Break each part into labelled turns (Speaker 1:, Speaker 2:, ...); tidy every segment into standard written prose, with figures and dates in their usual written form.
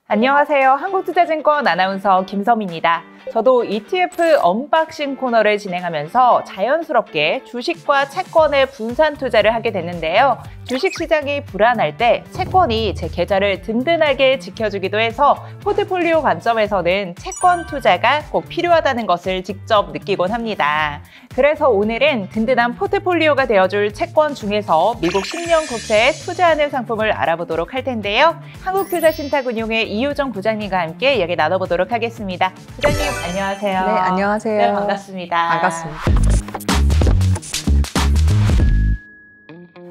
Speaker 1: 안녕하세요. 한국투자증권 아나운서 김섬입니다. 저도 ETF 언박싱 코너를 진행하면서 자연스럽게 주식과 채권의 분산 투자를 하게 됐는데요. 주식시장이 불안할 때 채권이 제 계좌를 든든하게 지켜주기도 해서 포트폴리오 관점에서는 채권 투자가 꼭 필요하다는 것을 직접 느끼곤 합니다. 그래서 오늘은 든든한 포트폴리오가 되어줄 채권 중에서 미국 10년 국채에 투자하는 상품을 알아보도록 할 텐데요. 한국투자신탁운용의 이효정 부장님과 함께 이야기 나눠보도록 하겠습니다. 부장님 안녕하세요.
Speaker 2: 네, 안녕하세요.
Speaker 1: 네, 반갑습니다.
Speaker 2: 반갑습니다.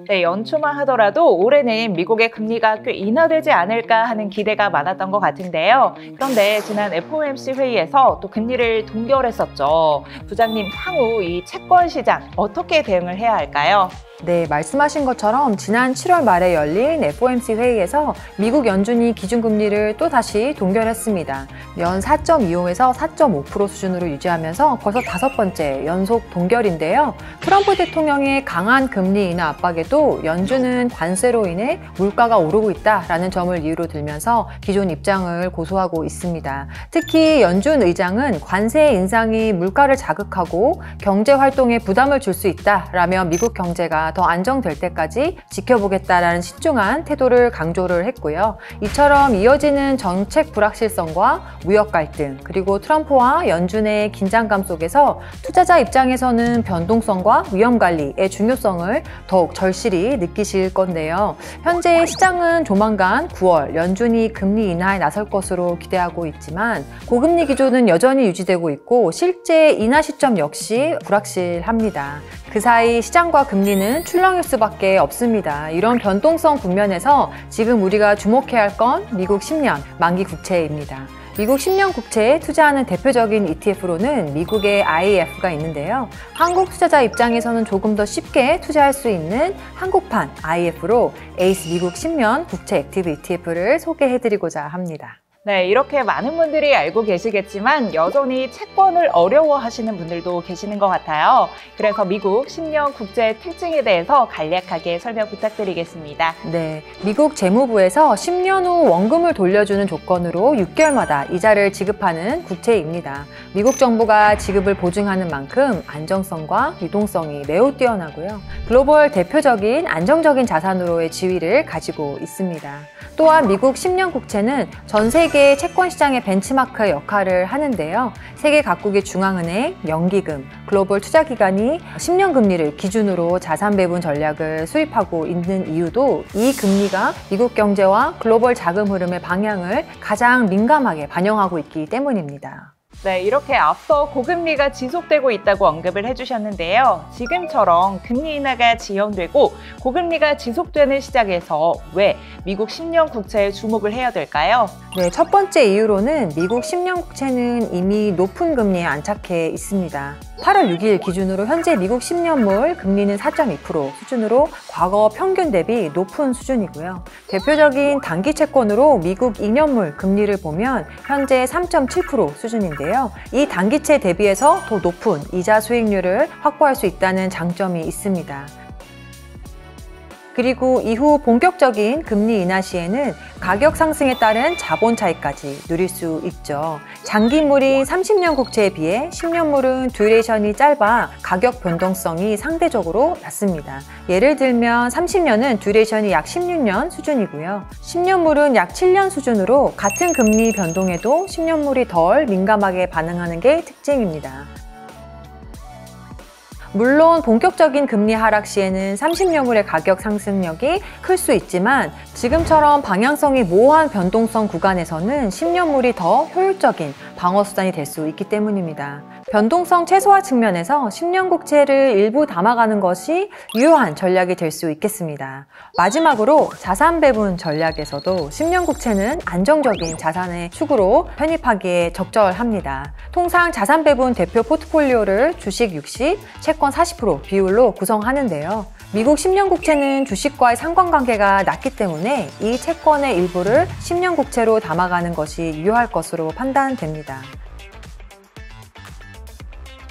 Speaker 1: 네, 연초만 하더라도 올해는 미국의 금리가 꽤 인하되지 않을까 하는 기대가 많았던 것 같은데요. 그런데 지난 FOMC 회의에서 또 금리를 동결했었죠. 부장님, 향후 이 채권 시장 어떻게 대응을 해야 할까요?
Speaker 2: 네, 말씀하신 것처럼 지난 7월 말에 열린 FOMC 회의에서 미국 연준이 기준금리를 또다시 동결했습니다. 연 4.25에서 4.5% 수준으로 유지하면서 벌써 5번째 연속 동결인데요. 트럼프 대통령의 강한 금리 인하 압박에도 연준은 관세로 인해 물가가 오르고 있다라는 점을 이유로 들면서 기존 입장을 고수하고 있습니다. 특히 연준 의장은 관세 인상이 물가를 자극하고 경제 활동에 부담을 줄 수 있다라며 미국 경제가 더 안정될 때까지 지켜보겠다라는 신중한 태도를 강조를 했고요. 이처럼 이어지는 정책 불확실성과 무역 갈등, 그리고 트럼프와 연준의 긴장감 속에서 투자자 입장에서는 변동성과 위험 관리의 중요성을 더욱 절실히 느끼실 건데요. 현재 시장은 조만간 9월 연준이 금리 인하에 나설 것으로 기대하고 있지만 고금리 기조는 여전히 유지되고 있고 실제 인하 시점 역시 불확실합니다. 그 사이 시장과 금리는 출렁일 수밖에 없습니다. 이런 변동성 국면에서 지금 우리가 주목해야 할 건 미국 10년 만기 국채입니다. 미국 10년 국채에 투자하는 대표적인 ETF로는 미국의 IEF가 있는데요. 한국 투자자 입장에서는 조금 더 쉽게 투자할 수 있는 한국판 IEF로 에이스 미국 10년 국채 액티브 ETF를 소개해드리고자 합니다.
Speaker 1: 네, 이렇게 많은 분들이 알고 계시겠지만 여전히 채권을 어려워하시는 분들도 계시는 것 같아요. 그래서 미국 10년 국채의 특징에 대해서 간략하게 설명 부탁드리겠습니다.
Speaker 2: 네, 미국 재무부에서 10년 후 원금을 돌려주는 조건으로 6개월마다 이자를 지급하는 국채입니다. 미국 정부가 지급을 보증하는 만큼 안정성과 유동성이 매우 뛰어나고요. 글로벌 대표적인 안정적인 자산으로의 지위를 가지고 있습니다. 또한 미국 10년 국채는 전 세계 채권 시장의 벤치마크의 역할을 하는데요. 세계 각국의 중앙은행, 연기금, 글로벌 투자기관이 10년 금리를 기준으로 자산 배분 전략을 수립하고 있는 이유도 이 금리가 미국 경제와 글로벌 자금 흐름의 방향을 가장 민감하게 반영하고 있기 때문입니다.
Speaker 1: 네, 이렇게 앞서 고금리가 지속되고 있다고 언급을 해주셨는데요. 지금처럼 금리 인하가 지연되고 고금리가 지속되는 시장에서 왜 미국 10년 국채에 주목을 해야 될까요?
Speaker 2: 네, 첫 번째 이유로는 미국 10년 국채는 이미 높은 금리에 안착해 있습니다. 8월 6일 기준으로 현재 미국 10년물 금리는 4.2% 수준으로 과거 평균 대비 높은 수준이고요. 대표적인 단기 채권으로 미국 2년물 금리를 보면 현재 3.7% 수준인데요. 이 단기채 대비해서 더 높은 이자 수익률을 확보할 수 있다는 장점이 있습니다. 그리고 이후 본격적인 금리 인하 시에는 가격 상승에 따른 자본 차익까지 누릴 수 있죠. 장기물인 30년 국채에 비해 10년물은 듀레이션이 짧아 가격 변동성이 상대적으로 낮습니다. 예를 들면 30년은 듀레이션이 약 16년 수준이고요. 10년물은 약 7년 수준으로 같은 금리 변동에도 10년물이 덜 민감하게 반응하는 게 특징입니다. 물론 본격적인 금리 하락 시에는 30년물의 가격 상승력이 클 수 있지만 지금처럼 방향성이 모호한 변동성 구간에서는 10년물이 더 효율적인 방어수단이 될 수 있기 때문입니다. 변동성 최소화 측면에서 10년 국채를 일부 담아가는 것이 유효한 전략이 될 수 있겠습니다. 마지막으로 자산 배분 전략에서도 10년 국채는 안정적인 자산의 축으로 편입하기에 적절합니다. 통상 자산 배분 대표 포트폴리오를 주식 60, 채권 40% 비율로 구성하는데요. 미국 10년 국채는 주식과의 상관관계가 낮기 때문에 이 채권의 일부를 10년 국채로 담아가는 것이 유효할 것으로 판단됩니다.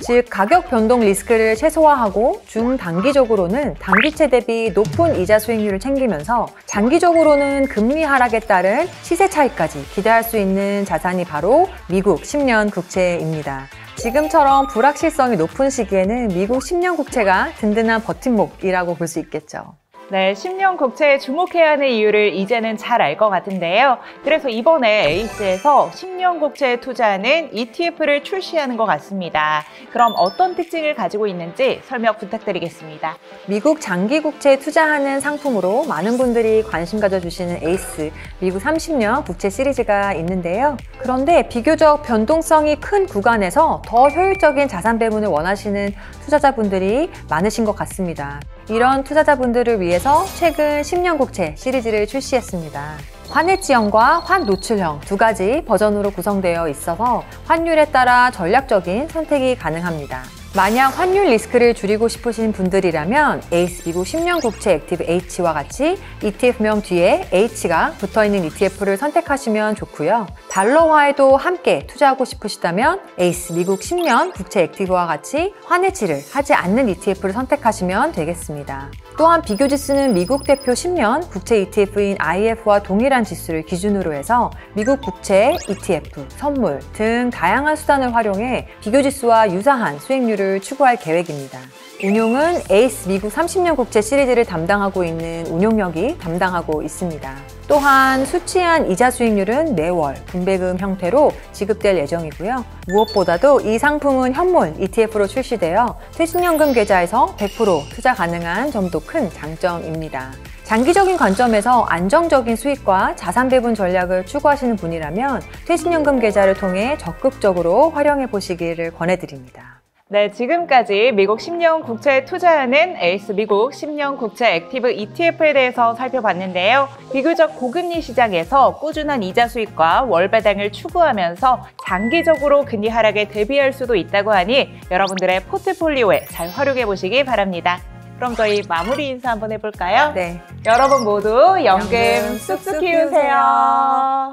Speaker 2: 즉 가격 변동 리스크를 최소화하고 중단기적으로는 단기채 대비 높은 이자 수익률을 챙기면서 장기적으로는 금리 하락에 따른 시세 차익까지 기대할 수 있는 자산이 바로 미국 10년 국채입니다. 지금처럼 불확실성이 높은 시기에는 미국 10년 국채가 든든한 버팀목이라고 볼 수 있겠죠.
Speaker 1: 네, 10년 국채에 주목해야 하는 이유를 이제는 잘 알 것 같은데요. 그래서 이번에 에이스에서 10년 국채에 투자하는 ETF를 출시하는 것 같습니다. 그럼 어떤 특징을 가지고 있는지 설명 부탁드리겠습니다.
Speaker 2: 미국 장기 국채에 투자하는 상품으로 많은 분들이 관심 가져주시는 에이스, 미국 30년 국채 시리즈가 있는데요. 그런데 비교적 변동성이 큰 구간에서 더 효율적인 자산 배분을 원하시는 투자자분들이 많으신 것 같습니다. 이런 투자자분들을 위해서 최근 10년 국채 시리즈를 출시했습니다. 환해지형과 환노출형 두 가지 버전으로 구성되어 있어서 환율에 따라 전략적인 선택이 가능합니다. 만약 환율 리스크를 줄이고 싶으신 분들이라면 에이스 미국 10년 국채 액티브 H와 같이 ETF명 뒤에 H가 붙어있는 ETF를 선택하시면 좋고요. 달러화에도 함께 투자하고 싶으시다면 에이스 미국 10년 국채 액티브와 같이 환해지를 하지 않는 ETF를 선택하시면 되겠습니다. 또한 비교 지수는 미국 대표 10년 국채 ETF인 IF와 동일한 지수를 기준으로 해서 미국 국채, ETF, 선물 등 다양한 수단을 활용해 비교 지수와 유사한 수익률을 추구할 계획입니다. 운용은 에이스 미국 30년 국채 시리즈를 담당하고 있는 운용력이 담당하고 있습니다. 또한 수치한 이자 수익률은 매월 분배금 형태로 지급될 예정이고요. 무엇보다도 이 상품은 현물 ETF로 출시되어 퇴직연금 계좌에서 100% 투자 가능한 점도 큰 장점입니다. 장기적인 관점에서 안정적인 수익과 자산 배분 전략을 추구하시는 분이라면 퇴직연금 계좌를 통해 적극적으로 활용해 보시기를 권해드립니다.
Speaker 1: 네, 지금까지 미국 10년 국채에 투자하는 에이스 미국 10년 국채 액티브 ETF에 대해서 살펴봤는데요. 비교적 고금리 시장에서 꾸준한 이자 수익과 월 배당을 추구하면서 장기적으로 금리 하락에 대비할 수도 있다고 하니 여러분들의 포트폴리오에 잘 활용해 보시기 바랍니다. 그럼 저희 마무리 인사 한번 해볼까요?
Speaker 2: 네.
Speaker 1: 여러분 모두 연금 쑥쑥 키우세요.